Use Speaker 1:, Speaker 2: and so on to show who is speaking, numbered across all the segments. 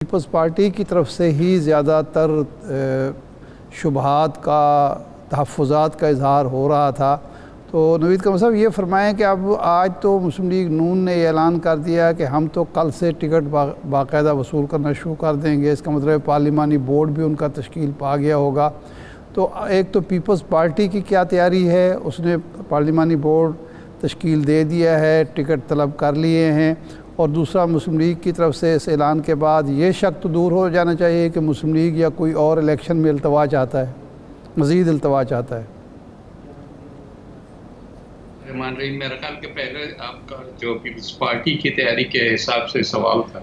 Speaker 1: Peoples party کی طرف سے ہی زیادہ تر شبہات کا تحفظات کا اظہار ہو رہا تھا. تو نوید قمر صاحب یہ فرمائیں کہ اب آج تو مسلم لیگ نون نے یہ اعلان کر دیا کہ ہم تو کل سے ٹکٹ باقاعدہ وصول کرنا شروع کر دیں گے. اس کا مطلب پارلیمانی بورڈ بھی ان کا تشکیل پا گیا ہوگا. تو ایک تو پیپلز پارٹی کی کیا تیاری ہے, اس نے پارلیمانی بورڈ تشکیل دے دیا ہے, ٹکٹ طلب کر لیے ہیں, اور دوسرا مسلم لیگ کی طرف سے اس اعلان کے بعد یہ شک تو دور ہو جانا چاہیے کہ مسلم لیگ یا کوئی اور الیکشن میں التوا چاہتا ہے, مزید التوا چاہتا ہے.
Speaker 2: رحمان رحیم, میرا خیال کہ پہلے آپ کا جو پیپلز پارٹی کی تیاری کے حساب سے سوال تھا,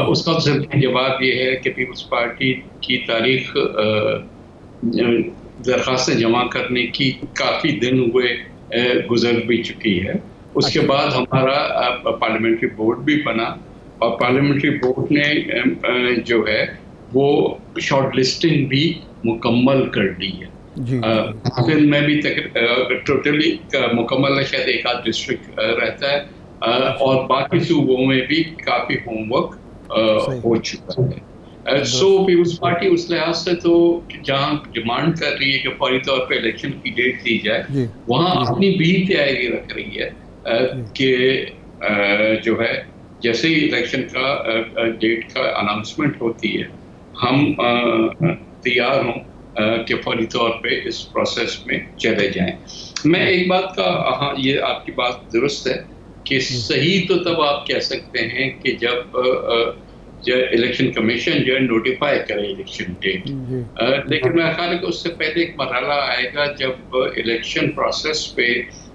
Speaker 2: اس کا جواب یہ ہے کہ پیپلز پارٹی کی تاریخ درخواستیں جمع کرنے کی کافی دن ہوئے گزر بھی چکی ہے. اس کے بعد ہمارا پارلیمنٹری بورڈ بھی بنا, اور پارلیمنٹری بورڈ نے جو ہے وہ شارٹ لسٹنگ بھی مکمل کر لی ہے. فلم میں بھی ٹوٹلی مکمل ہے, شاید ایک آدھ ڈسٹرکٹ رہتا ہے, اور باقی صوبوں میں بھی کافی ہوم ورک ہو چکا ہے. سو پیپلز پارٹی اس لحاظ سے تو جہاں ڈیمانڈ کر رہی ہے کہ فوری طور پہ الیکشن کی ڈیٹ دی جائے, وہاں اپنی بھی تیاری رکھ رہی ہے کہ جو ہے جیسے ہی الیکشن کا ڈیٹ کا اناؤنسمنٹ ہوتی ہے ہم تیار ہوں کہ فوری طور پہ اس پروسیس میں چلے جائیں. میں ایک بات کا, ہاں یہ آپ کی بات درست ہے کہ صحیح تو تب آپ کہہ سکتے ہیں کہ جب الیکشن کمیشن جو ہے نوٹیفائی کرے الیکشن ڈیٹ, لیکن میرا خیال ہے کہ اس سے پہلے ایک مرحلہ آئے گا جب الیکشن پروسیس پہ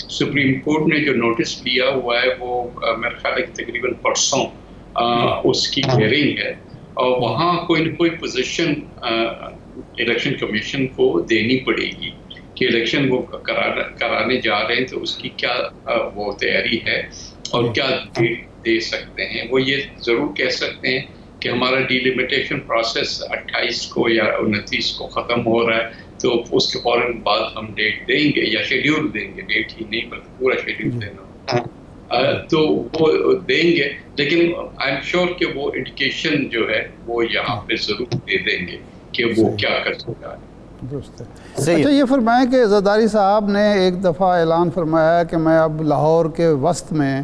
Speaker 2: سپریم کورٹ نے جو نوٹس لیا ہوا ہے وہ میرا خیال ہے کہ تقریباً پرسوں اس کی ہیئرنگ ہے, اور وہاں کوئی نہ کوئی پوزیشن الیکشن کمیشن کو دینی پڑے گی کہ الیکشن وہ کرانے جا رہے ہیں تو اس کی کیا وہ تیاری ہے اور کیا دے سکتے ہیں. وہ یہ ضرور کہہ سکتے ہیں کہ ہمارا ڈیلیمیٹیشن پروسیس 28 کو یا 29 کو ختم ہو رہا ہے, تو اس کے فوراً بعد ہم ڈیٹ دیں گے یا شیڈیول دیں گے, ڈیٹ ہی نہیں بلکہ پورا شیڈیول دینا, تو وہ دیں گے. لیکن آئی ایم شیور کہ وہ انڈیکیشن جو ہے وہ یہاں پہ ضرور دے دیں گے کہ وہ کیا کر سکتا ہے.
Speaker 1: اچھا یہ فرمائیں کہ زرداری صاحب نے ایک دفعہ اعلان فرمایا کہ میں اب لاہور کے وسط میں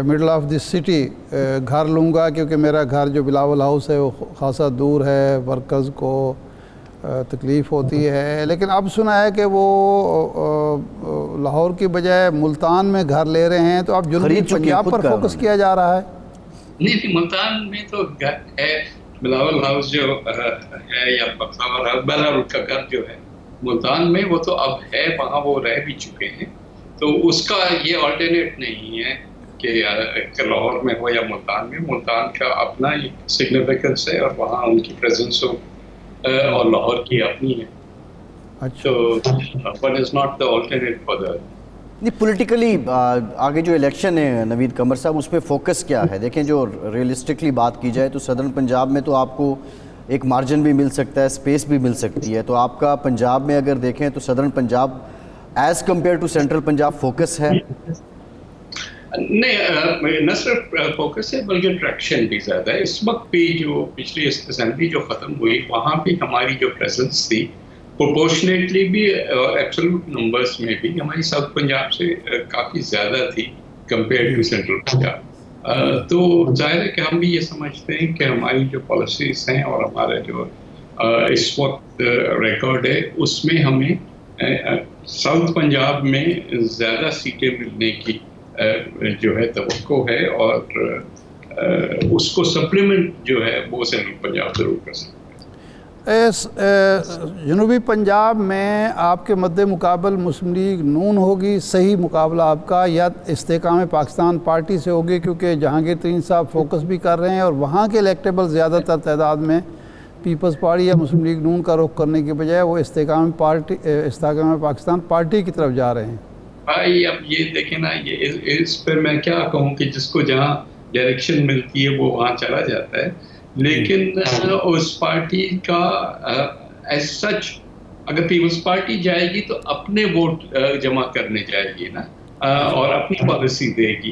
Speaker 1: مڈل آف دی سٹی گھر لوں گا, کیونکہ میرا گھر جو بلاول ہاؤس ہے وہ خاصا دور ہے, ورکرز کو تکلیف ہوتی ہے. لیکن اب سنا ہے کہ وہ لاہور کی بجائے ملتان میں گھر لے رہے ہیں, تو اب جنوبی پنجاب پر فوکس کیا جا رہا ہے.
Speaker 2: نہیں, ملتان میں تو گھر ہے, بلاول ہاؤس جو ہے یا بہرحال کا گھر جو ہے ملتان میں وہ تو اب ہے, وہاں وہ رہ بھی چکے ہیں. تو اس کا یہ آلٹرنیٹ نہیں ہے کہ لاہور میں ہو یا ملتان میں. ملتان کا اپنا ایک سگنیفیکنس ہے اور وہااں ان کی پریزنس ہو, اور لاہور کی اپنی ہے. تو one is not the alternate for the
Speaker 3: politically آگے جو الیکشن ہے نوید قمر صاحب, اس پہ فوکس کیا ہے؟ دیکھیں جو ریئلسٹکلی بات کی جائے تو صدرن پنجاب میں تو آپ کو ایک مارجن بھی مل سکتا ہے, اسپیس بھی مل سکتی ہے. تو آپ کا پنجاب میں اگر دیکھیں تو southern Punjab as compare to central Punjab focus ہے؟
Speaker 2: نہیں, نہ صرف فوکس ہے بلکہ ٹریکشن بھی زیادہ ہے. اس وقت بھی جو پچھلی اسمبلی جو ختم ہوئی وہاں بھی ہماری جو پریزنس تھی پروپورشنیٹلی بھی ایبسولوٹ نمبرز میں بھی ہماری ساؤتھ پنجاب سے کافی زیادہ تھی کمپیئر ٹو سینٹرل پنجاب. تو ظاہر ہے کہ ہم بھی یہ سمجھتے ہیں کہ ہماری جو پالیسیز ہیں اور ہمارا جو اس وقت ریکارڈ ہے اس میں ہمیں ساؤتھ پنجاب میں زیادہ سیٹیں ملنے کی جو ہے توقع ہے, اور اس کو سپلیمنٹ جو ہے وہ سینٹرل پنجاب ضرور کر سکتے ہیں.
Speaker 1: جنوبی پنجاب میں آپ کے مد مقابل مسلم لیگ نون ہوگی, صحیح مقابلہ آپ کا, یا استحکام پاکستان پارٹی سے ہوگی؟ کیونکہ جہانگیر ترین صاحب فوکس بھی کر رہے ہیں اور وہاں کے الیکٹیبل زیادہ تر تعداد میں پیپلز پارٹی یا مسلم لیگ نون کا رخ کرنے کے بجائے وہ استحکام پاکستان پارٹی کی طرف جا رہے ہیں.
Speaker 2: بھائی اب یہ دیکھیں نا, یہ اس پہ میں کیا کہوں کہ جس کو جہاں ڈائریکشن ملتی ہے وہ وہاں چلا جاتا ہے. لیکن اس پارٹی کا ایز سچ اگر پیپلز پارٹی جائے گی تو اپنے ووٹ جمع کرنے جائے گی نا, اور اپنی پالیسی دے گی.